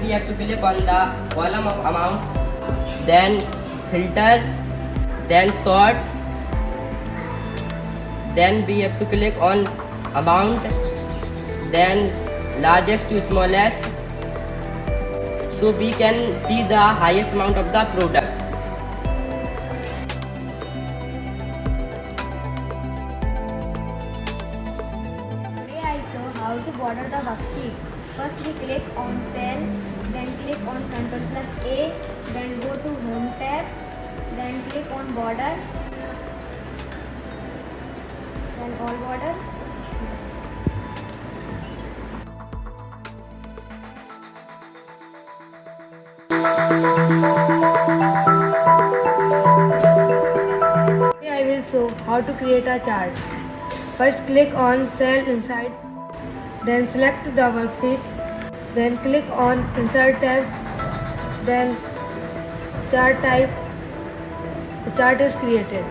we have to click on the column of amount, then filter, then sort, then we have to click on amount, then largest to smallest, so we can see the highest amount of the product. Today I show how to border the worksheet. First we click on cell, then click on Ctrl+A, then go to Home tab, then click on border, then all border. Today I will show how to create a chart. First click on cell inside, then select the worksheet, then click on insert tab, then chart type. The chart is created.